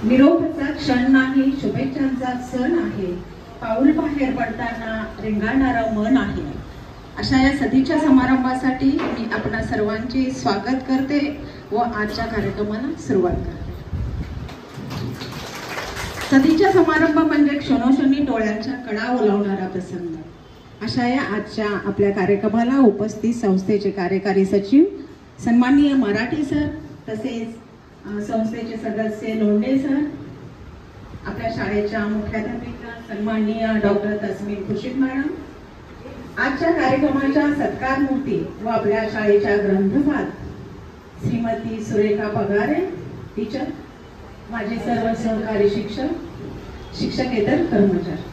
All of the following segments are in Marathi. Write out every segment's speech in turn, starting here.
निरोपाचा क्षण नाही, शुभेच्छांचा सण आहे, पाऊल बाहेर पडताना रिंगाणारं मन आहे. अशा या सदीच्या समारंभासाठी मी आपणा सर्वांचे स्वागत करते व आजच्या कार्यक्रमाला सुरुवात करते. सदीचा समारंभ म्हणजे क्षणोक्षणी डोळ्यांच्या कडा ओलावणारा प्रसंग. अशा या आजच्या आपल्या कार्यक्रमाला उपस्थित संस्थेचे कार्यकारी सचिव सन्माननीय मराठी सर, तसेच संस्थेचे सदस्य लोंढे सर, आपल्या शाळेच्या मुख्याध्यापिका सन्माननीय डॉक्टर तस्मीन खुर्शीद मॅडम, आजच्या कार्यक्रमाच्या सत्कार मूर्ती व आपल्या शाळेच्या ग्रंथपाल श्रीमती सुरेखा पगारे टीचर, माझे सर्व सहकारी शिक्षक, शिक्षकेतर कर्मचारी.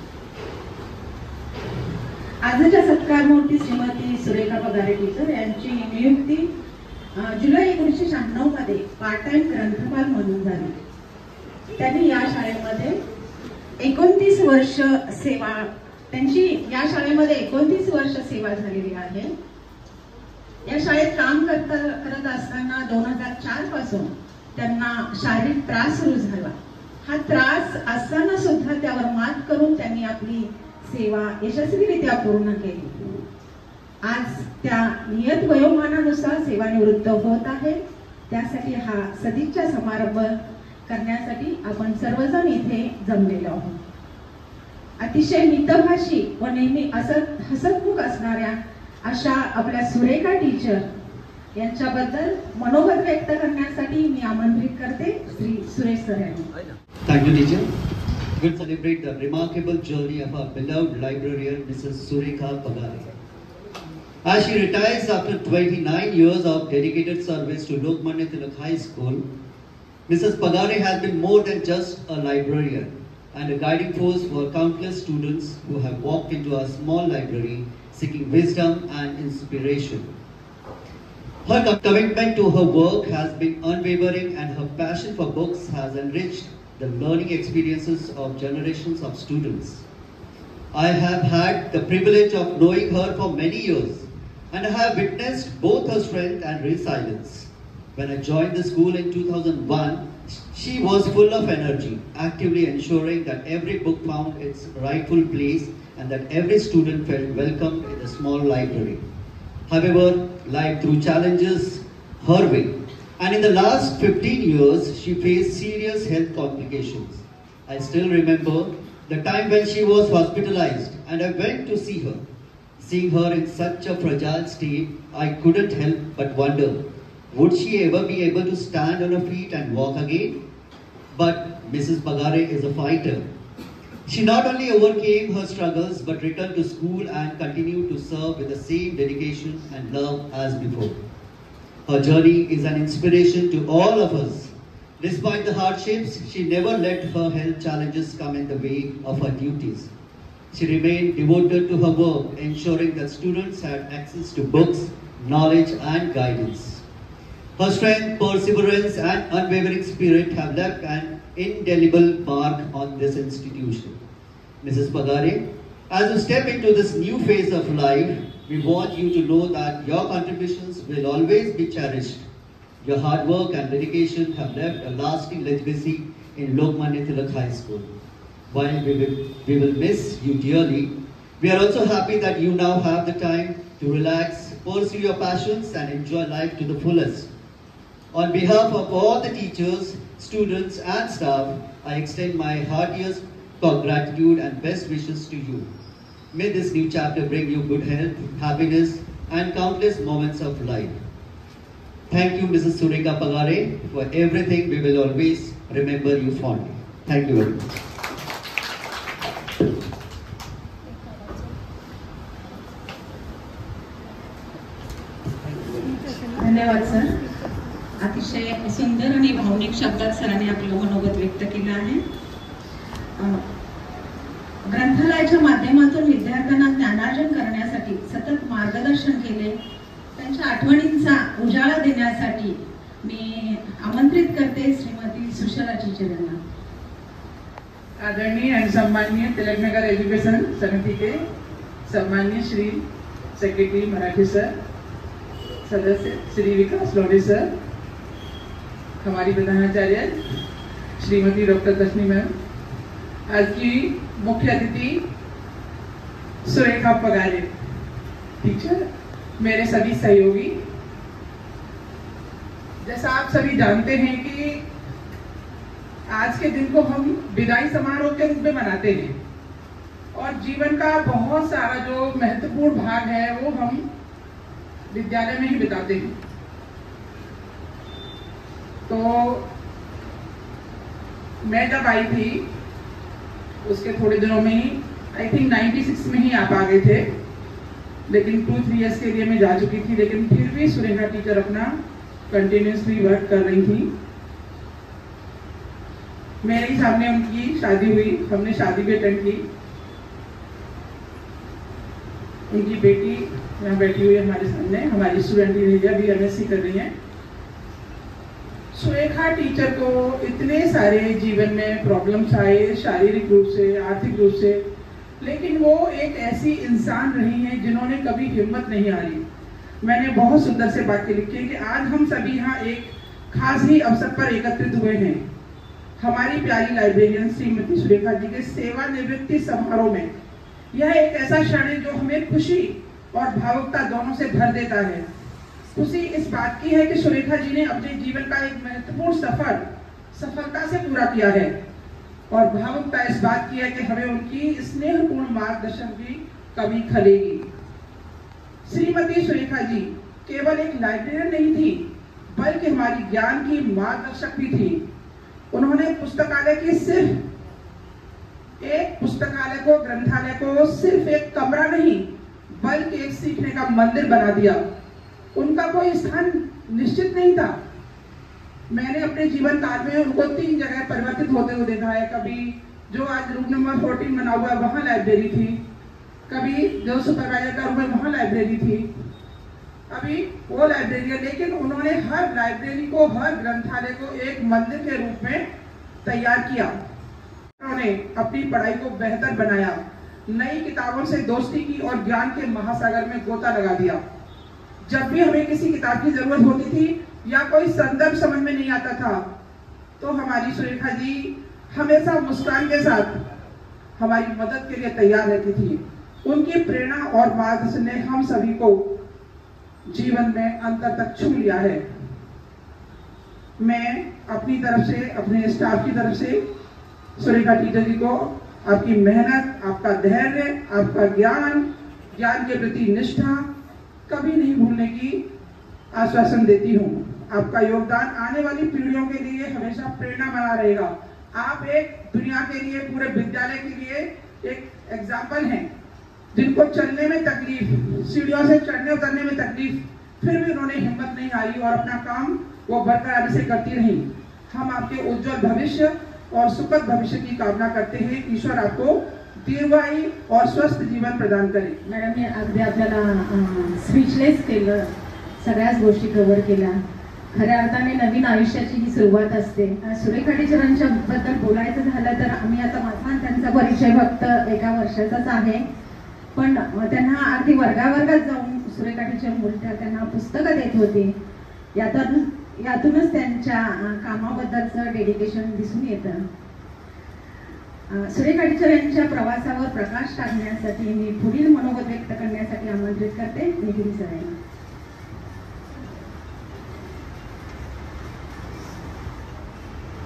आजच्या सत्कार मूर्ती श्रीमती सुरेखा पगारे टीचर यांची नियुक्ती जुलै 1996 मध्ये पार्ट टाइम ग्रंथपाल म्हणून झाली. त्यांनी या शाळेमध्ये 29 वर्ष सेवा, त्यांची या शाळेमध्ये 29 वर्ष सेवा झालेली आहे. या शाळेत काम करत असताना 2004 पासून त्यांना शारीरिक त्रास सुरू झाला. हा त्रास असताना सुद्धा त्यावर मात करून त्यांनी आपली सेवा यशस्वीरित्या पूर्ण केली. आज त्या नियत वयोमानानुसार सेवानिवृत्त होत आहे. त्यासाठी हा सदिच्छा समारंभ करण्यासाठी आपण सर्वजण इथे जमलेलो आहोत. अतिशय मितभाषी व नेहमी हसतमुख असणाऱ्या अशा आपल्या सुरेखा टीचर यांच्याबद्दल मनोगत व्यक्त करण्यासाठी मी आमंत्रित करते श्री सुरेश सर यांना. Thank you, teacher. We'll celebrate the remarkable journey of our beloved librarian, Mrs. Surekha Pagare. As she retires after 29 years of dedicated service to Lokmanya Tilak High School, Mrs. Pagare has been more than just a librarian and a guiding force for countless students who have walked into our small library seeking wisdom and inspiration. Her commitment to her work has been unwavering, and her passion for books has enriched the learning experiences of generations of students. I have had the privilege of knowing her for many years, and I have witnessed both her strength and resilience. When I joined the school in 2001, she was full of energy, actively ensuring that every book found its rightful place and that every student felt welcomed in the small library. However, life threw challenges her way, and in the last 15 years, she faced serious health complications. I still remember the time when she was hospitalized and I went to see her. Seeing her in such a fragile state, I couldn't help but wonder, would she ever be able to stand on her feet and walk again? But Mrs. Pagare is a fighter. She not only overcame her struggles but returned to school and continued to serve with the same dedication and love as before. Her journey is an inspiration to all of us. Despite the hardships, she never let her health challenges come in the way of her duties. She remained devoted to her work, ensuring that students had access to books, knowledge and guidance. Her strength, perseverance and unwavering spirit have left an indelible mark on this institution. Mrs. Pagare, as you step into this new phase of life, we want you to know that your contributions will always be cherished. Your hard work and dedication have left a lasting legacy in Lokmanya Tilak High School. While we will miss you dearly, we are also happy that you now have the time to relax, pursue your passions and enjoy life to the fullest. On behalf of all the teachers, students and staff, I extend my heartiest gratitude and best wishes to you. May this new chapter bring you good health, happiness and countless moments of life. Thank you, Mrs. Surekha Pagare, for everything. We will always remember you fondly. Thank you very much. धन्यवाद सर. अतिशय सुंदर आणि भावनिक शब्दात सरांनी आपलं मनोगत व्यक्त केलं आहे. ग्रंथालयाच्या माध्यमातून विद्यार्थ्यांना ज्ञानार्जन करण्यासाठी सतत मार्गदर्शन केले. त्यांच्या आठवणींचा उजाळा देण्यासाठी मी आमंत्रित करते श्रीमती सुशला टीचर यांना. आदरणीय एवं सम्माननीय तिलकनगर एजुकेशन समिति के सम्माननीय श्री सेक्रेटरी मराठी सर, सदस्य श्री विकास लोढ़े सर, हमारी प्रधानाचार्य श्रीमती डॉक्टर तस्नी मैम, आज की मुख्य अतिथि सुरेखा पगारे टीचर, मेरे सभी सहयोगी। जैसा आप सभी जानते हैं कि आज के दिन को हम विदाई समारोह के रूप में मनाते हैं और जीवन का बहुत सारा जो महत्वपूर्ण भाग है वो हम विद्यालय में ही बिताते हैं। तो मैं जब आई थी उसके थोड़े दिनों में ही, आई थिंक 96 में ही आप आ गए थे, लेकिन 2-3 इयर्स के लिए मैं जा चुकी थी, लेकिन फिर भी सुरेखा टीचर अपना कंटिन्यूसली वर्क कर रही थी। मेरे ही सामने उनकी शादी हुई, हमने शादी भी अटेंड की। उनकी बेटी यहाँ बैठी हुई है हमारे सामने, हमारी स्टूडेंट भी MSc कर रही है। सुरेखा टीचर को इतने सारे जीवन में प्रॉब्लम्स आए, शारीरिक रूप से, आर्थिक रूप से, लेकिन वो एक ऐसी इंसान रही हैं जिन्होंने कभी हिम्मत नहीं हारी। मैंने बहुत सुंदर से बातें लिखी है कि आज हम सभी यहाँ एक खास ही अवसर पर एकत्रित हुए हैं। हमारी प्यारी लाइब्रेरियन श्रीमती सुरेखा जी के सेवानिवृत्ति समारोह में यह एक ऐसा क्षण है जो हमें खुशी और भावुकता दोनों से भर देता है। खुशी इस बात की है कि सुरेखा जी ने अपने जीवन का एक महत्वपूर्ण सफर सफलता से पूरा किया है, और भावुकता इस बात की है कि हमें उनकी स्नेहपूर्ण मार्गदर्शन की कमी खलेगी। श्रीमती सुरेखा जी केवल एक लाइब्रेरियन नहीं थी, बल्कि हमारी ज्ञान की मार्गदर्शक भी थी। उन्होंने पुस्तकालय की एक पुस्तकालय को, ग्रंथालय को सिर्फ एक कमरा नहीं बल्कि एक सीखने का मंदिर बना दिया। उनका कोई स्थान निश्चित नहीं था। मैंने अपने जीवन काल में उनको 3 जगह परिवर्तित होते हुए देखा है। कभी जो आज रूम नंबर 14 बना हुआ है वहां लाइब्रेरी थी, कभी जो सुपरवाइजर का रूम है वहां लाइब्रेरी थी, अभी वो लाइब्रेरी है, लेकिन उन्होंने हर लाइब्रेरी को, हर ग्रंथालय को एक मंदिर के रूप में तैयार किया। उन्होंने अपनी पढ़ाई को बेहतर बनाया, नई किताबों से दोस्ती की और ज्ञान के महासागर में गोता लगा दिया। जब भी हमें किसी किताब की जरूरत होती थी या कोई संदर्भ समझ में नहीं आता था, तो हमारी सुरेखा जी हमेशा मुस्कान के साथ हमारी मदद के लिए तैयार रहती थी। उनकी प्रेरणा और मार्गदर्शन ने हम सभी को जीवन में अंतर तक छू लिया है। मैं अपनी तरफ से, अपने स्टाफ की तरफ से सुरेखा टीचर जी को आपकी मेहनत, आपका धैर्य, आपका ज्ञान के प्रति निष्ठा कभी नहीं भूलने की आश्वासन देती हूँ। आपका योगदान आने वाली पीढ़ियों के लिए हमेशा प्रेरणा बना रहेगा। आप एक दुनिया के लिए, पूरे विद्यालय के लिए एक एग्जाम्पल हैं, जिनको चलने में तकलीफ, सीढ़ियों से चढ़ने उतरने में तकलीफ, फिर भी उन्होंने हिम्मत नहीं हारी और अपना काम वो बरकरारी से करती रही। हम आपके उज्जवल भविष्य और सुखद भविष्य की कामना करते हैं। ईश्वर आपको दीर्घायु और स्वस्थ जीवन प्रदान करे। मॅडम, मी अगदी आपल्याला स्पीचलेस केलं, सगळ्याच गोष्टी कव्हर केल्या। खऱ्या अर्थाने नवीन आयुष्याची ही सुरुवात असते। सुरेखा टीचरांच्या बद्दल बोलायचं झालं तर आम्ही आता माझा त्यांचा परिचय फक्त 1 वर्षाचाच आहे, पण त्यांना अगदी वर्गावर्गात जाऊन सुरेखा टीचर मुलगा त्यांना पुस्तकं देत होते। यातूनच त्यांच्या कामाबद्दलचं डेडिकेशन दिसून येतं। सुरेखा टीचर यांच्या प्रवासावर प्रकाश टाकण्यासाठी मी पुढील मनोगत व्यक्त करण्यासाठी आमंत्रित करते निखिल सर यांना।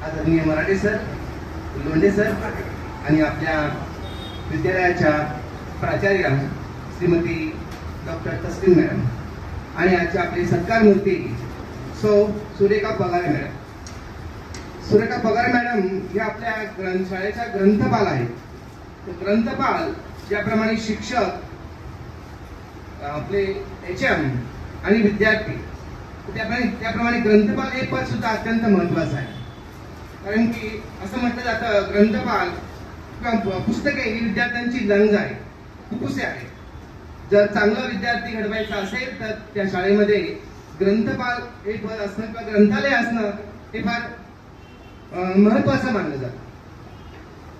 आदरणीय मराठी सर, लोंढे सर आणि आपल्या विद्यालयाच्या प्राचार्या श्रीमती डॉक्टर तस्लीम मॅडम आणि आजच्या आपले सत्कार मूर्ती so Surekha Pagare madam. Surekha Pagare madam हे आपल्या शाळेच्या ग्रंथपाल आहेत। ग्रंथपाल ज्याप्रमाणे शिक्षक, आपले HM आणि विद्यार्थी, त्याप्रमाणे ग्रंथपाल हे पद सुद्धा अत्यंत महत्त्वाचं आहे। कारण की असं म्हटलं जातं ग्रंथपाल किंवा पुस्तके ही विद्यार्थ्यांची लंज आहे, फुफ्फुसे आहे. जर चांगला विद्यार्थी घडवायचा असेल तर त्या शाळेमध्ये ग्रंथपाल हे पद असणं किंवा ग्रंथालय असणं हे फार महत्वाचं मानलं जातं.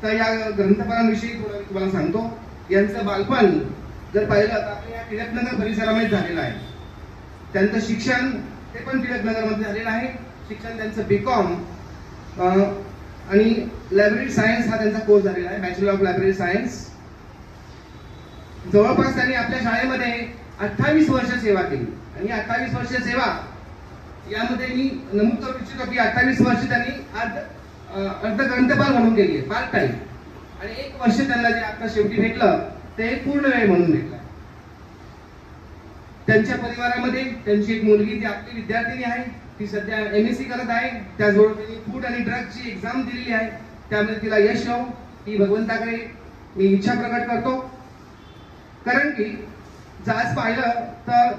तर या ग्रंथपालांविषयी थोडं तुम्हाला सांगतो. यांचं बालपण जर पाहिलं तर आपल्या या टिळकनगर परिसरामध्ये झालेलं आहे. त्यांचं शिक्षण ते पण टिळकनगरमध्ये झालेलं आहे. शिक्षण त्यांचं बीकॉम आणि लायब्ररी सायन्स हा त्यांचा कोर्स झालेला आहे, बॅचलर ऑफ लायब्ररी सायन्स. जवळपास त्यांनी आपल्या शाळेमध्ये 28 वर्ष सेवा केली आणि 28 वर्ष सेवा यामध्ये मी नमूद करू इच्छितो की 28 वर्ष त्यांनी अर्ध ग्रंथपाल म्हणून केली आहे, पार्ट टाइम. आणि 1 वर्ष त्यांना जे आता शेवटी भेटलं ते पूर्ण वेळ म्हणून भेटलं. त्यांच्या परिवारामध्ये त्यांची एक मुलगी जी आपली विद्यार्थिनी आहे, ती सध्या MSc करत आहे. त्याचबरोबर त्यांनी फूड आणि ड्रग्सची एक्झाम दिलेली आहे. त्यामुळे तिला यश येवो ही भगवंताकडे मी इच्छा प्रकट करतो. कारण की आज पाहिलं तर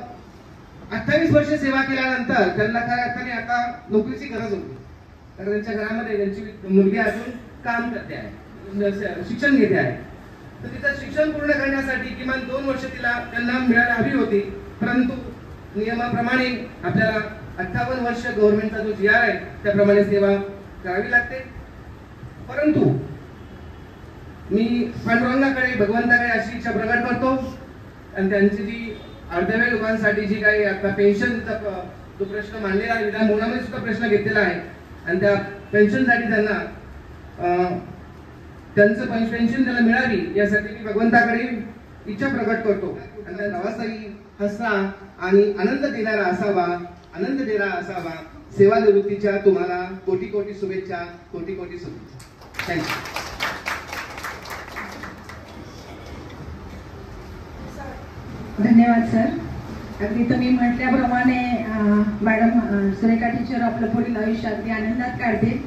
28 वर्ष सेवा केल्यानंतर त्यांना खऱ्या अर्थाने आता नोकरीची गरज होती. कारण त्यांच्या घरामध्ये त्यांची मुलगी अजून काम करते आहे, शिक्षण घेते आहे. तर तिचं शिक्षण पूर्ण करण्यासाठी किमान 2 वर्ष त्यांना मिळायला हवी होती. परंतु नियमाप्रमाणे आपल्याला 58 वर्ष गव्हर्नमेंटचा जो GR आहे त्याप्रमाणे सेवा करावी लागते. परंतु मी पांडुरंगाकडे भगवंताकडे अशी इच्छा प्रकट करतो आणि त्यांची जी अर्धवेळ लोकांसाठी जी काही आता पेन्शनचा जो प्रश्न मांडलेला आहे, विधान भवनामध्ये सुद्धा प्रश्न घेतलेला आहे आणि त्या पेन्शनसाठी त्यांचं पेन्शन त्याला मिळावी यासाठी मी भगवंताकडे इच्छा प्रकट करतो. आणि त्या प्रवासाही हसरा आणि आनंद देणारा असावा, आनंद देणारा असावा. सेवानिवृत्तीच्या तुम्हाला कोटी कोटी शुभेच्छा, कोटी कोटी शुभेच्छा. थँक्यू. धन्यवाद सर. अगदी तुम्ही म्हटल्याप्रमाणे मॅडम सुरेखा टीचर आपलं पुढील आयुष्य अगदी आनंदात काढतील.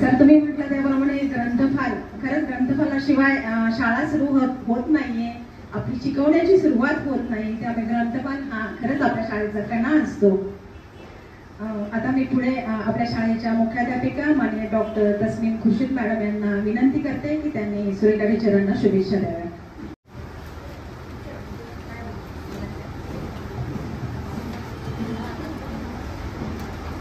सर तुम्ही म्हटलं त्याप्रमाणे ग्रंथपाल, खरंच ग्रंथपालाशिवाय शाळा सुरू होत नाहीये, आपली शिकवण्याची सुरुवात होत नाही. त्यामुळे ग्रंथपाल हा खरंच आपल्या शाळेचा कणा असतो. आता मी पुढे आपल्या शाळेच्या मुख्याध्यापिका माननीय डॉक्टर तस्मीन खुर्शीद मॅडम यांना विनंती करते की त्यांनी सुरेखा टीचरांना शुभेच्छा द्याव्या.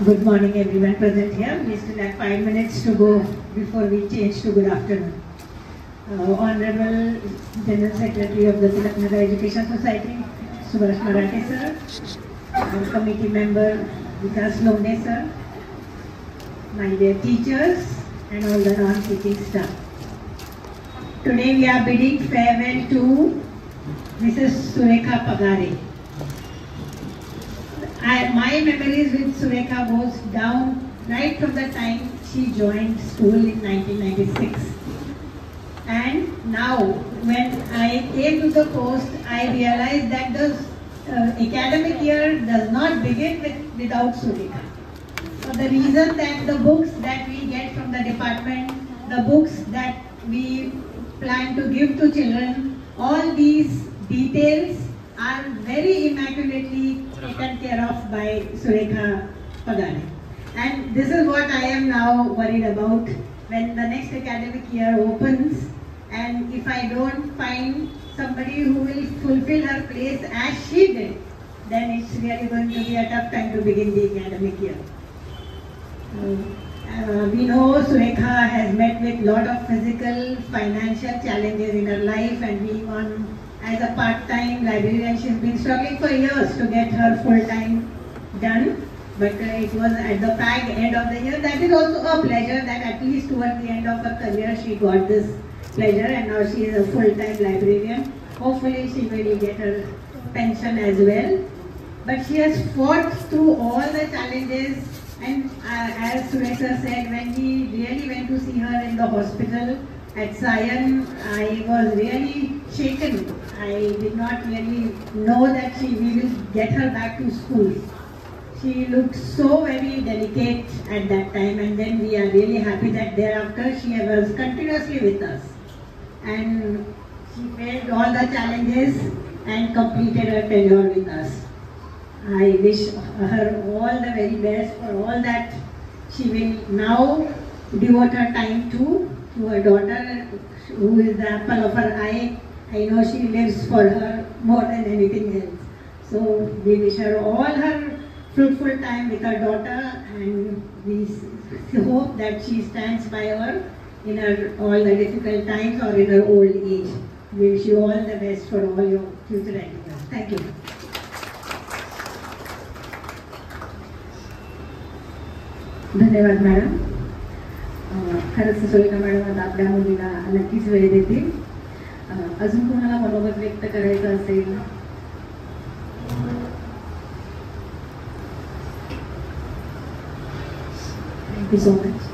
Good morning everyone present here. We still have 5 minutes to go before we change to good afternoon. Honorable General Secretary of the Tilaknagar Education Society, Subhash Marathe sir, our committee member Vikas Lone sir, my dear teachers and all the non-teaching staff. Today we are bidding farewell to Mrs. Surekha Pagare. My memories with Surekha goes down right from the time she joined school in 1996. And now when I came to the post, I realized that the academic year does not begin without Surekha. For the reason that the books that we get from the department, the books that we plan to give to children, all these details are very immaculately taken care of by Surekha Pagare. And this is what I am now worried about when the next academic year opens, and if I don't find somebody who will fulfill her place as she did, then it's really going to be a tough time to begin the academic year. We know Surekha has met with lot of physical, financial challenges in her life, and being on as a part-time librarian, she's been struggling for years to get her full-time done. But it was at the fag end of the year. That is also a pleasure that at least towards the end of her career she got this pleasure, and now she is a full-time librarian. Hopefully she will get her pension as well. But she has fought through all the challenges, and as Surekha said, when we really went to see her in the hospital at Sion, I was really shaken. I did not really know that we will get her back to school. She looked so very delicate at that time, and then we are really happy that thereafter she was continuously with us. And she faced all the challenges and completed her tenure with us. I wish her all the very best for all that she will now devote her time to to her daughter, who is the apple of her eye. I know she lives for her more than anything else. So we wish her all her fruitful time with her daughter, and we hope that she stands by her in her all the difficult times or in her old age. We wish you all the best for all your future endeavors. Thank you. धन्यवाद मॅडम. खरंच सुरेखा मॅडम आता आपल्या मुलीला नक्कीच वेळ देतील. अजून कोणाला मनोगत व्यक्त करायचं असेल? Thank you so much.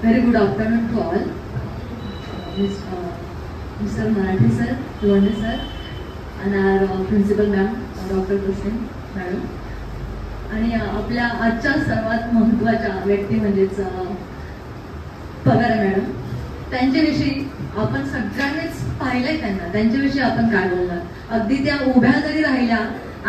Very good afternoon to all. Mr. Marathi sir, Lone sir, and our principal ma'am, Dr. Krishnan madam. आणि आपल्या आजच्या सर्वात महत्त्वाच्या व्यक्ती म्हणजेच पगार मॅडम. त्यांच्याविषयी आपण सगळ्यांनीच पाहिलंय त्यांच्याविषयी आपण काय बोलणार. अगदी त्या उभ्या जरी राहिल्या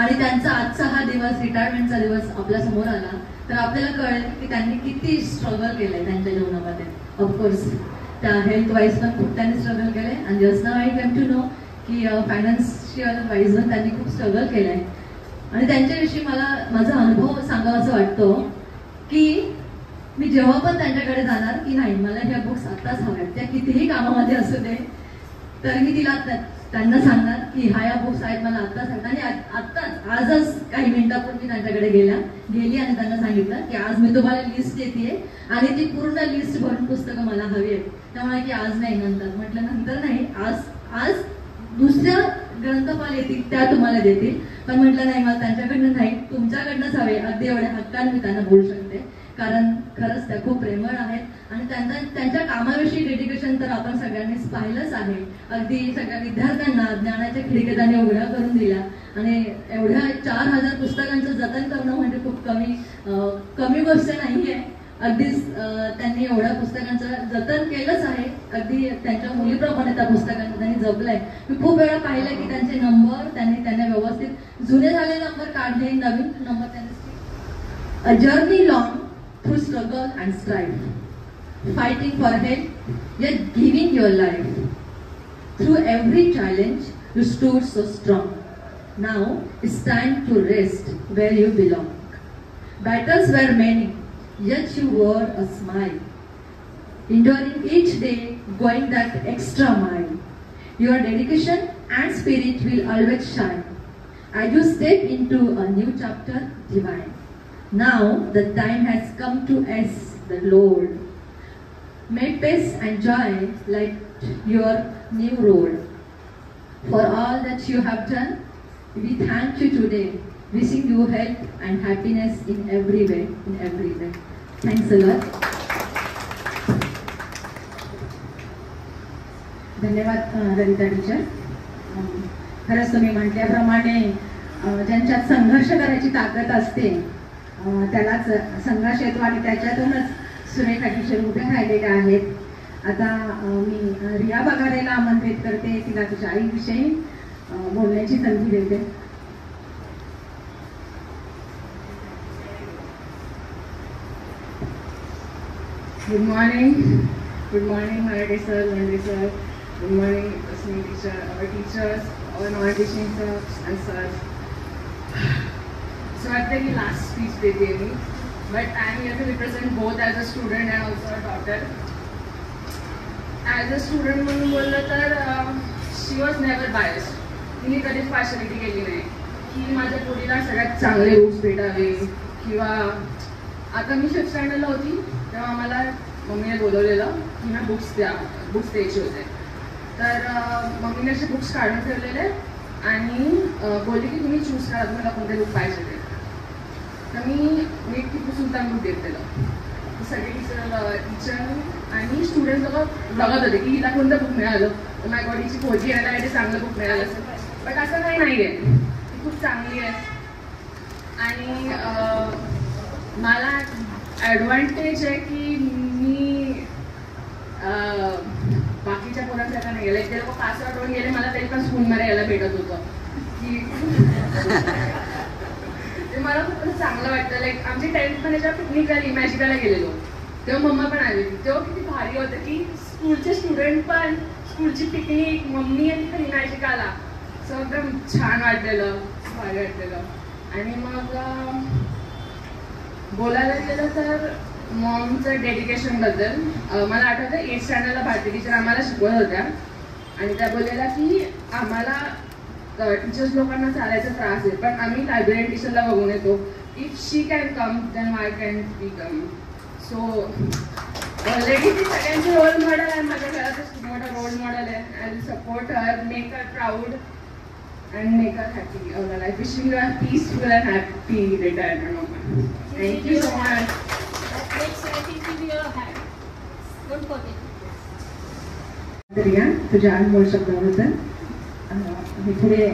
आणि त्यांचा आजचा हा दिवस, रिटायरमेंटचा दिवस आपल्या समोर आला तर आपल्याला कळेल की त्यांनी किती स्ट्रगल केलंय त्यांच्या जीवनामध्ये. ऑफकोर्स त्या हेल्थ वाईज पण खूप त्यांनी स्ट्रगल केलंय, आणि just now I come to know की फायनान्शियल वाईज पण त्यांनी खूप स्ट्रगल केलंय. आणि त्यांच्याविषयी मला माझा अनुभव सांगावा असं वाटतो की मी जेव्हा पण त्यांच्याकडे जाणार की नाही मला ह्या बुक्स आत्ताच हव्यात, त्या कितीही कामामध्ये असू दे, तर मी तिला त्यांना सांगणार की ह्या बुक्स आहेत मला आत्ताच हव्यात. आणि आत्ताच आजच काही मिनिटापूर्वी त्यांच्याकडे गेली आणि त्यांना सांगितलं की आज मी तुम्हाला लिस्ट देते आणि ती पूर्ण लिस्ट भरून पुस्तकं मला हवी आहेत. त्यामुळे की आज नाही नंतर. म्हटलं नंतर नाही, आज दुसऱ्या ग्रंथपाल येतील त्या तुम्हाला देतील. पण म्हटलं नाही मला त्यांच्याकडनं नाही, तुमच्याकडनंच हवे. अगदी एवढ्या हक्काने मी त्यांना बोलू शकते, कारण खरंच त्या खूप प्रेमळ आहेत आणि त्यांच्या कामाविषयी डेडिकेशन तर आपण सगळ्यांनीच पाहिलंच आहे. अगदी सगळ्या विद्यार्थ्यांना ज्ञानाच्या खिडक्या त्यांनी उघड्या करून दिल्या आणि एवढ्या 4000 पुस्तकांचं जतन करणं म्हणजे खूप कमी गोष्ट नाहीये. अगदीच त्यांनी एवढ्या पुस्तकांचं जतन केलंच आहे. अगदी त्यांच्या मुलीप्रमाणे त्या पुस्तकांना त्यांनी जपलंय. मी खूप वेळा पाहिलं की त्यांचे नंबर त्यांना व्यवस्थित जुने झालेले नंबर काढले, नवीन नंबर त्यांनी. A journey long through struggle and strife, fighting for health, yet giving your life. Through every challenge, you stood so strong. Now it's time to rest where you belong. Battles were many, yet you wore a smile. Enduring each day, going that extra mile. Your dedication and spirit will always shine as you step into a new chapter divine. Now the time has come to ask the Lord. May peace and joy light your new road. For all that you have done, we thank you today, wishing you health and happiness in every way. Thanks a lot. धन्यवाद ललिता टीचर. खरंच तुम्ही म्हटल्याप्रमाणे ज्यांच्यात संघर्ष करायची ताकद असते त्यालाच संघर्ष येतो आणि त्याच्यातूनच सुरेखा टीचर उभे राहिलेल्या आहेत. आता मी रिया बगारेला आमंत्रित करते, तिला तिच्या आईविषयी बोलण्याची संधी देते. Good morning Marathi sir, Londhe sir. Good morning स्नेह teacher, our teachers, all our teaching staff and sir. So I think last speech देते मी, but I am here to represent both as a student and also a daughter. As a student म्हणून बोललं तर she was never biased. तिने कधीच पार्शलिटी केली नाही की माझ्या पोरीला सगळ्यात चांगले बुक्स भेटावे किंवा. आता मी 5th स्टँडर्डला होती तेव्हा मला मम्मीने बोलवलेलं की ह्या बुक्स द्यायचे होते. तर मम्मीने असे बुक्स काढून ठेवलेले आणि बोलली की तुम्ही चूज करा तुम्हाला कोणते बुक पाहिजे ते. तर मी टिपू सुलतान बुक घेतलेलं. सगळे टीचर आणि स्टुडंट लोक बघत होते की हिला कोणतं बुक मिळालं, माय गॉड हिची पोजी यायला काहीतरी चांगलं बुक मिळालं असेल. बट असं काही नाही आहे, ती खूप चांगली आहे. आणि मला ॲडव्हान्टेज आहे की मी बाकीच्या पोरांसारखं नाही गेलं. ते लोक पास आउट होऊन गेले, मला तरी पण स्कूलमध्ये यायला भेटत होतं की ते मला खूप चांगलं वाटतं. लाईक आमची 10th मध्ये जेव्हा पिकनिक झाली मॅजिकाला गेलेलो तेव्हा मम्मा पण आली होती. तेव्हा किती भारी होतं की स्कूलचे स्टुडंट पण, स्कूलची पिकनिक, मम्मी आणि तिथे हिना शिकायला, सो एकदम छान वाटलेलं, भारी वाटलेलं. आणि मग बोलायला गेलं तर मॉमचं डेडिकेशनबद्दल मला आठवतं 8th स्टँडर्डला भारती टीचर आम्हाला शिकवत होत्या आणि त्या बोललेल्या की आम्हाला टीचर्स लोकांना चालायचा त्रास आहे, पण आम्ही लायब्ररी टीचरला बघून येतो. If she can come then why can we come. So already ती सगळ्यांची रोल मॉडेल आहे, माझ्या घरातच खूप मोठा रोल मॉडेल आहे. I will support her, make her proud and make her happy all her life. Wishing her a peaceful and happy retirement, Mama. Thank you so much. Next, I think give you a hand. Don't forget. Riya, तुझ्या अनमोल शब्दाबद्दल मी पुढे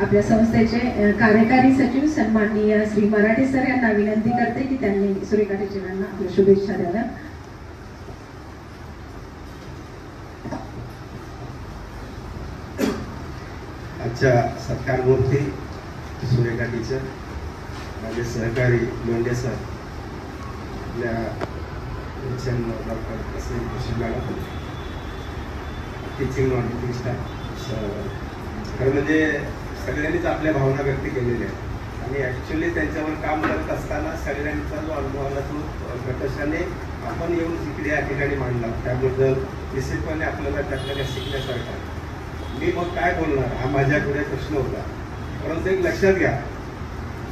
आपल्या संस्थेचे कार्यकारी सचिव सन्माननीय श्री मराठे सर यांना विनंती करते की त्यांनी सुरेखा टीचरांना आपल्या शुभेच्छा द्याव्या. आजच्या सत्कारमूर्ती सुरेखा टीचर, माझे सहकारी लोंढे सर, आपल्या doctor Aseem Khushi madam, teaching non teaching staff, खरं म्हणजे सगळ्यांनीच आपल्या भावना व्यक्त केलेल्या आहेत आणि ॲक्च्युली त्यांच्यावर काम करत असताना सगळ्यांचा जो अनुभव आला तो प्रकर्षाने आपण येऊन इकडे या ठिकाणी मांडला, त्याबद्दल निश्चितपणे आपल्याला त्यातल्या शिकण्यासारखं. मी मग काय बोलणार हा माझ्याकडे प्रश्न होता. परंतु एक लक्षात घ्या,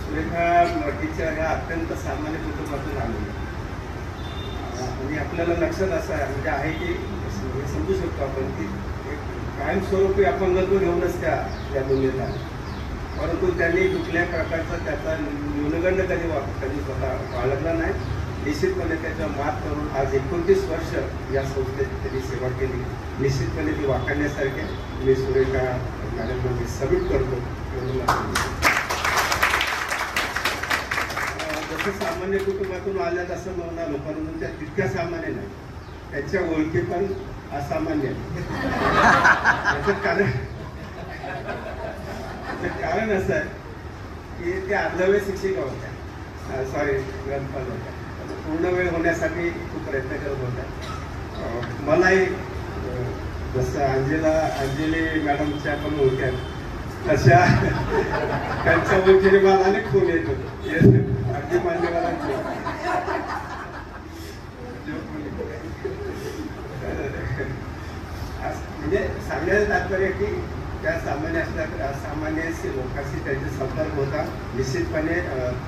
सुरेखा टीचर ह्या अत्यंत सामान्य कुटुंबातून आलेल्या आणि आपल्याला लक्षात असं म्हणजे आहे की समजू शकतो आपण की एक कायमस्वरूपी अपंगत्व घेऊनच त्या दुनियेत आल्या. परंतु त्यांनी कुठल्या प्रकारचा त्याचा न्यूनगंड कधी स्वतः बाळगला नाही. निश्चितपणे त्याच्या मात करून आज 29 वर्ष या संस्थेत त्यांनी सेवा केली. निश्चितपणे ती वाखाणण्यासारखे. मी सुरेखा मॅडमला मी सल्यूट करतो. जसं सामान्य कुटुंबातून आल्यात असं म्हणालो, परंतु त्या तितक्या सामान्य नाही, त्यांच्या ओळखी पण असामान्य. त्याचं कारण असं आहे की त्या अर्धवेळ शिक्षिका होत्या, सॉरी ग्रंथपाल होत्या. पूर्ण वेळ होण्यासाठी खूप प्रयत्न करत होत्या. मलाही जसं अंजली मॅडमच्या पण ओळख्या तशा त्यांच्या ओळखीने मला अनेक फोन येत होते, अगदी मान्यवरांचे. म्हणजे सांगण्याचं तात्पर्य की त्या सामान्य असल्या असामान्य लोकांशी त्यांचा संपर्क होता. निश्चितपणे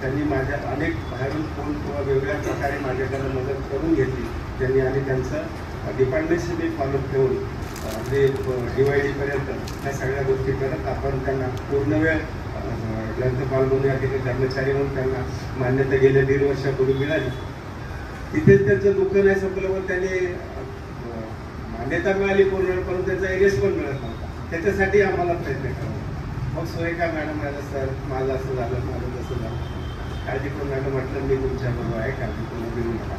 त्यांनी माझ्या अनेक बाहेरून फोन किंवा वेगवेगळ्या प्रकारे माझ्याकडे मदत करून घेतली त्यांनी आणि त्यांचं डिपार्टमेंटशी मी फॉलोअप ठेवून म्हणजे DYD-पर्यंत ह्या सगळ्या गोष्टी करत आपण त्यांना पूर्ण वेळ ग्रंथपाल म्हणून या ठिकाणी कर्मचारी म्हणून त्यांना मान्यता गेल्या 1.5 वर्षापूर्वी मिळाली. तिथेच त्यांचं दुःख नाही संपलं, पण त्यांनी मान्यता मिळाली पूर्ण, परंतु त्यांचा एरियस पण मिळत नव्हता. त्याच्यासाठी आम्हाला प्रयत्न करावा. मग सुरेखा मॅडम म्हणाला, सर माझं असं झालं, माझं तसं झालं, काळजी करून मॅडम म्हटलं मी तुमच्याबरोबर आहे, काळजी करून देऊ नका.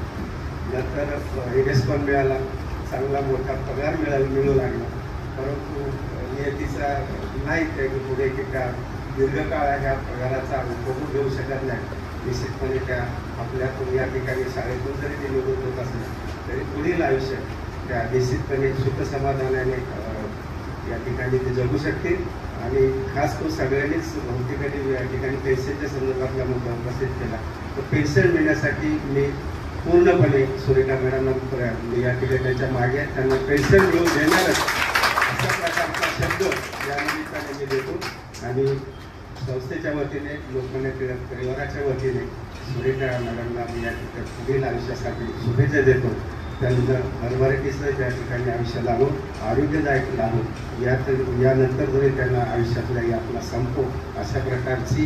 नंतर एरियस पण मिळाला, चांगला मोठा पगार मिळू लागला. परंतु नियतीचा नाही ते पुढे की त्या दीर्घकाळ ह्या पगाराचा उपभोग घेऊ शकत नाही. निश्चितपणे त्या आपल्यातून या ठिकाणी शाळेतून जरी ते निवडून होत असले तरी पुढील आयुष्य त्या निश्चितपणे सुखसमाधानाने या ठिकाणी ते जगू शकतील. आणि खास करून सगळ्यांनीच बहुतेकांनी या ठिकाणी पेन्शनच्या संदर्भातला मुद्दा उपस्थित केला. तर पेन्शन मिळण्यासाठी मी पूर्णपणे सुरेखा मॅडमना या ठिकाणी त्यांच्या मागे त्यांना पेन्शन मिळवून देणारच अशा प्रकारचा शब्द या निमित्ताने मी देतो. आणि संस्थेच्या वतीने, लोकमान्य टिळक परिवाराच्या वतीने सुरेखा मॅडमला मी या ठिकाणी पुढील आयुष्यासाठी शुभेच्छा देतो. त्यांना भरभराटीचं त्या ठिकाणी आयुष्य लाभो, आरोग्यदायक लाभो. यानंतर जरी त्यांना आयुष्यातल्या यातला संपो अशा प्रकारची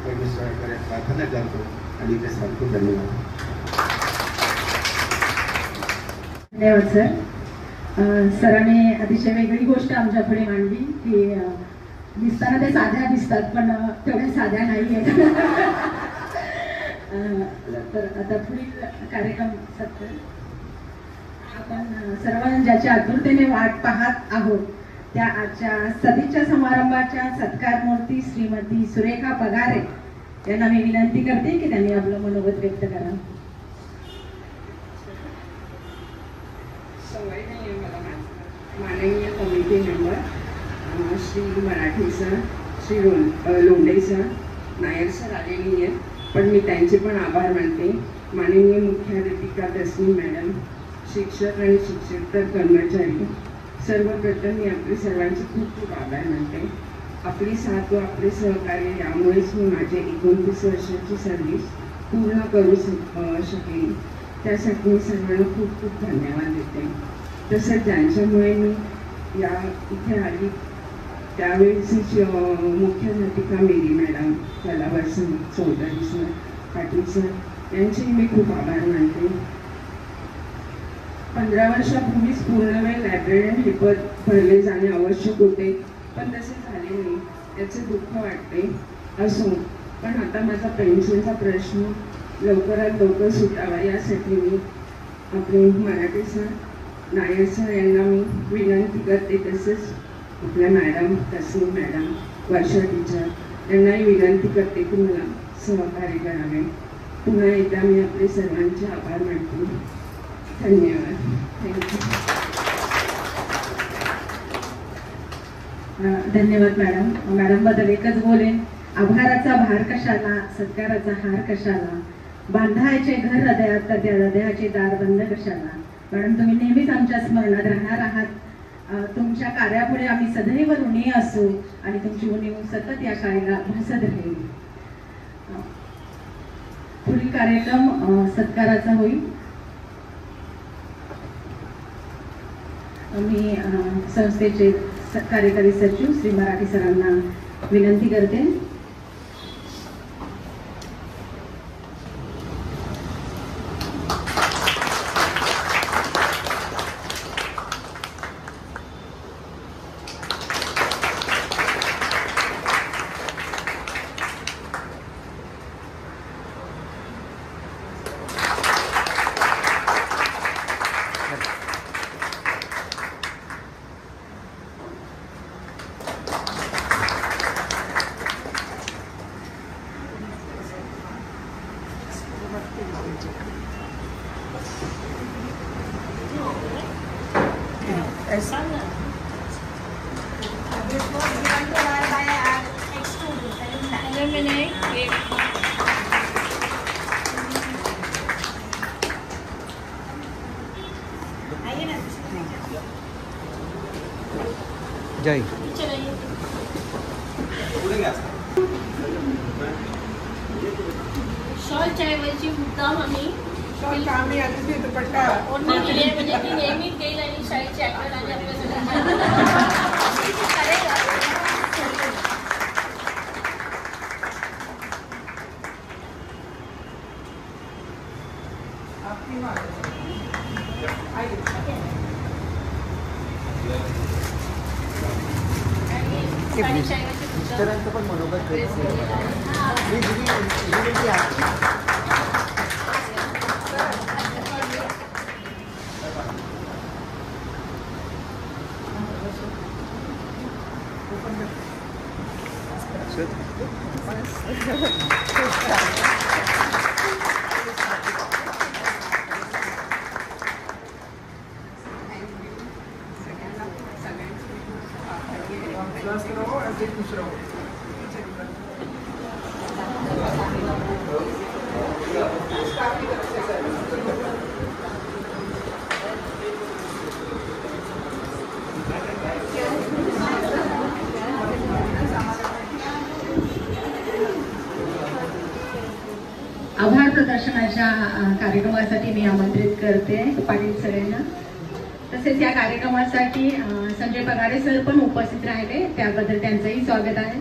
परमेश्वराकडे प्रार्थना करतो आणि ते सांगतो. धन्यवाद. धन्यवाद सर. सरांनी अतिशय वेगळी गोष्ट आमच्या पुढे मांडली की दिसताना ते साध्या दिसतात पण तेवढ्या साध्या नाही आहेत. तर आता पुढील कार्यक्रम सत्कार आपण सर्व ज्याच्या आतुरतेने वाट पाहत आहोत त्या आजच्या सदिच्छा समारंभाच्या सत्कारमूर्ती श्रीमती सुरेखा पगारे यांना मी विनंती करते की त्यांनी आपलं मनोगत व्यक्त करावं. सवय नाही आहे मला माननीय committee member Shri Marathi sir, Shri Londhe sir, Nair sir आलेली आहेत, पण मी त्यांचे पण आभार मानते. माननीय मुख्याध्यापिका दसमी मॅडम, शिक्षक आणि शिक्षकेतर कर्मचारी, सर्वप्रथम मी आपले सर्वांचे खूप खूप आभार मानते. आपली साथ व आपले सहकार्य यामुळेच मी माझे 29 वर्षाची सर्व्हिस पूर्ण करू शकेन. त्यासाठी मी सर्वांना खूप खूप धन्यवाद देते. तसंच ज्यांच्यामुळे मी या इथे आली त्यावेळेसची मुख्याध्यापिका मेरी मॅडम, कलावसन चौधरी सर, पाटील सर यांचेही मी खूप आभार मानते. 15 वर्षापूर्वीच पूर्णवेळ लायब्ररीयन हे पद भरले जाणे आवश्यक होते, पण तसे झाले नाही. याचे दुःख वाटते. असो, पण आता माझा पेन्शनचा प्रश्न लवकरात लवकर सुटावा यासाठी मी आपले मराठी सर, नायर सर यांना मी विनंती करते. तसेच आपल्या मॅडम तस्मी मॅडम, वर्षा टीचर यांनाही विनंती करते की मला सहकार्य करावे. पुन्हा एकदा मी आपले सर्वांचे आभार मानते. धन्यवाद. थँक्यू. धन्यवाद मॅडम. मॅडमबद्दल एकच बोलेन, आभाराचा भार कशाला, सत्काराचा हार कशाला, बांधायचे घर हृदयात तर त्या हृदयाचे दार बंद कशाला. मॅडम, तुम्ही नेहमीच आमच्या स्मरणात राहणार आहात. तुमच्या कार्यापुढे आम्ही सदैव ऋणी असू आणि तुमची उणीव सतत या शाळेला भासत राहील. पुढील कार्यक्रम सत्काराचा होईल. मी संस्थेचे कार्यकारी सचिव श्री मराठी सरांना विनंती करते. जय शॉलच्या ऐवजी मुद्दाम आम्ही शॉल काम नाही आधी ते दुपट्टा ओढणी दिली आहे, म्हणजे ती नेहमी देईल आणि शाळेची आठवण आणि आपल्या मिस्टरांचं पण मनोगत आभार प्रदर्शनाच्या कार्यक्रमासाठी मी आमंत्रित करते पाटील सरांना. तसेच या कार्यक्रमासाठी संजय पगारे सर पण उपस्थित राहिले, त्याबद्दल त्यांचंही स्वागत आहे.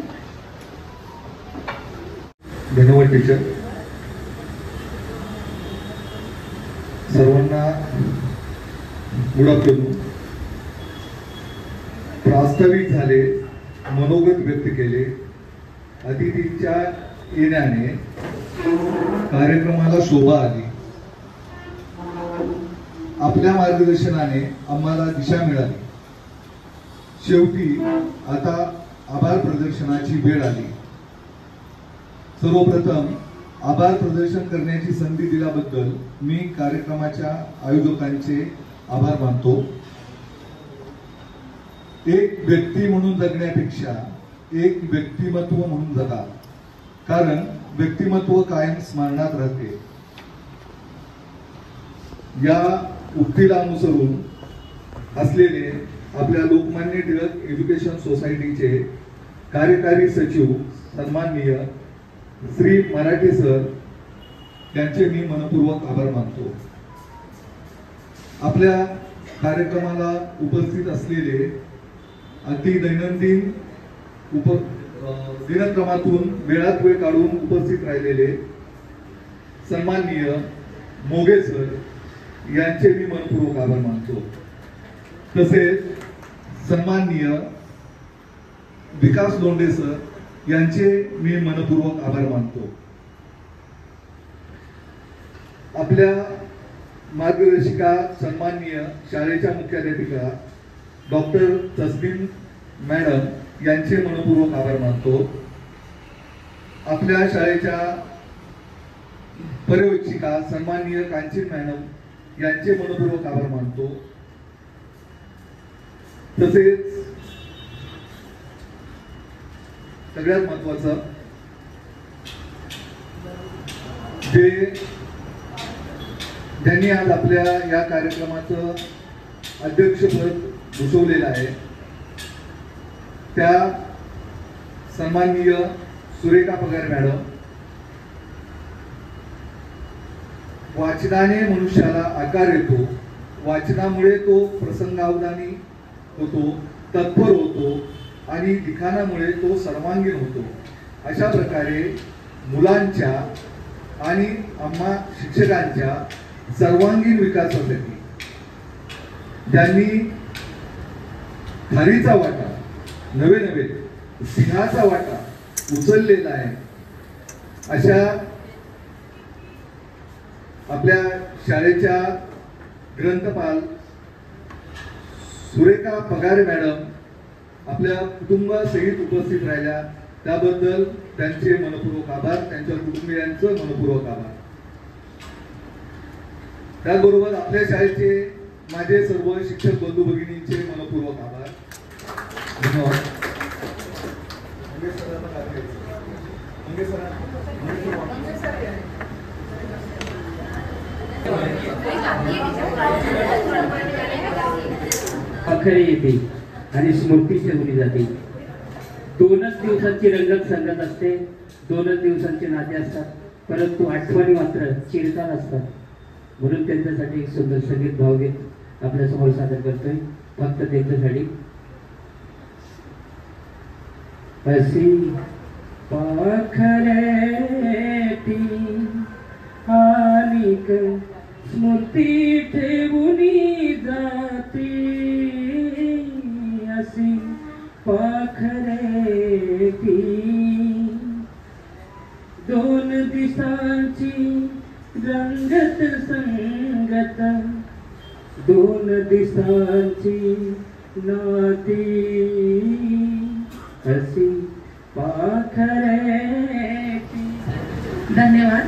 धन्यवाद टीचर. सर्वांना गुड आफ्टरनून. प्रास्ताविक झाले, मनोगत व्यक्त केले, अतिथींच्या येण्याने कार्यक्रमाला शोभा आली. आपल्या मार्गदर्शनाने आम्हाला दिशा मिळाली. शेवटी आता आभार प्रदर्शनाची वेळ आली. सर्वप्रथम आभार प्रदर्शन करण्याची संधी दिल्याबद्दल मी कार्यक्रमाच्या आयोजकांचे आभार मानतो. एक व्यक्ती म्हणून जगण्यापेक्षा एक व्यक्तिमत्व म्हणून जगा, कारण व्यक्तिमत्व कायम स्मरणात राहते. या उक्तीला अनुसरून असलेले आपल्या लोकमान्य टिळक एज्युकेशन सोसायटीचे कार्यकारी सचिव सन्माननीय श्री मराठे सर यांचे मी मनपूर्वक आभार मानतो. आपल्या कार्यक्रमाला उपस्थित असलेले अगदी दैनंदिन दिनक्रमातून वेळात वेळ काढून उपस्थित राहिलेले सन्माननीय मोगे सर यांचे मी मनपूर्वक आभार मानतो. तसेच सन्माननीय विकास लोंढे सर यांचे मी मनपूर्वक आभार मानतो. आपल्या मार्गदर्शिका सन्माननीय शाळेच्या मुख्याध्यापिका डॉक्टर तस्लीम मॅडम यांचे मनपूर्वक आभार मानतो. आपल्या शाळेच्या पर्यवेक्षिका सन्माननीय कांचन मॅडम यांचे मनपूर्वक आभार मानतो. तसेच सगळ्यात महत्वाचं ज्यांनी आज आपल्या या कार्यक्रमाचं अध्यक्षपद भूषवलेलं आहे त्या सन्माननीय सुरेखा पगार मॅडम. वाचनाने मनुष्याला आकार येतो, वाचनामुळे तो प्रसंगावधानी होतो, तत्पर होतो आणि लिखाणामुळे तो सर्वांगीण होतो. अशा प्रकारे मुलांच्या आणि आम्हा शिक्षकांच्या सर्वांगीण विकासासाठी ज्यांनी खारीचा वाटा नवे नवे सिंहाचा वाटा उचललेला आहे अशा आपल्या शाळेच्या ग्रंथपाल सुरेखा पगार मॅडम आपल्या कुटुंबासहित उपस्थित राहिल्या त्याबद्दल त्यांचे मनपूर्वक आभार, त्यांच्या कुटुंबियांचं मनपूर्वक आभार. त्याचबरोबर आपल्या शाळेचे माझे सर्व शिक्षक बंधू भगिनींचे मनपूर्वक आभार. धन्यवाद. अखेर येते आणि स्मृती ठेवली जाते. 2च दिवसांची रंगत संगत असते, 2च दिवसांचे नाते असतात, परंतु आठवणी मात्र चिरकाल असतात. म्हणून त्यांच्यासाठी एक सुंदर संगीत भावगीत आपल्या समोर सादर करतोय फक्त त्यांच्यासाठी. अशी पाखरेती आनिक स्मृती ठेवूनी जाती, अशी पाखरेती 2 दिसांची रंगत संगत, 2 दिसांची नाती, अशी पाखरेती. धन्यवाद.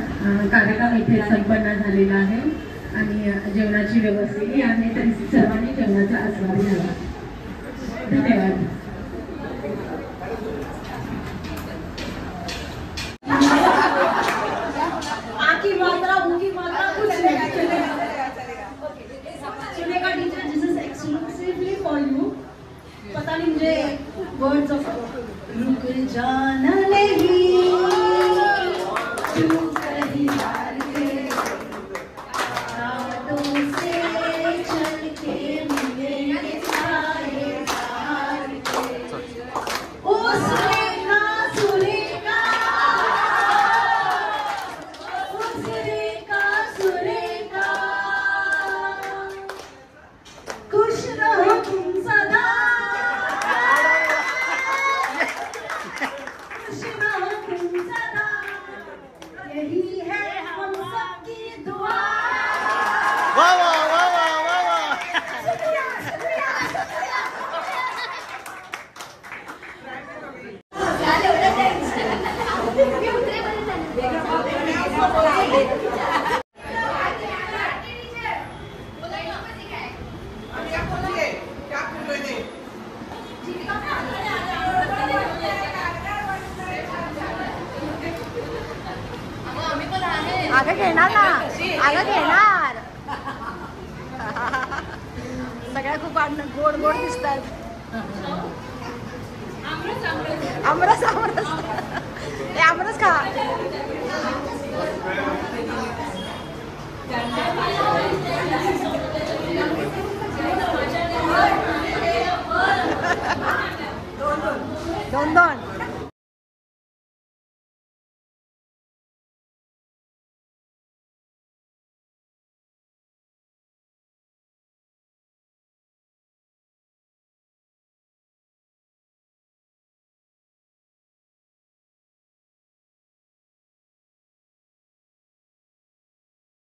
कार्यक्रम इथे संपन्न झालेला आहे आणि जेवणाची व्यवस्था आहे तरी सर्वांनी जेवणाचा आस्वाद घ्यावा. धन्यवाद. आकी मात्रा भूखी मात्रा कुछ नहीं चलेगा. Sunekha teacher this is exclusively for you. पता नहीं मुझे वर्ड्स ऑफ रुक जाना नहीं तू कहीं हार के रातों से चल के मिलेंगे सारे हार के. ओ सुरेखा सुरेखा ओ सुरेखा सुरेखा खुश रहो तुम सदा, खुश अगं घेणार. सगळ्या खूप गोड गोड दिसतात. आमरस आमरस ते आमरस खा.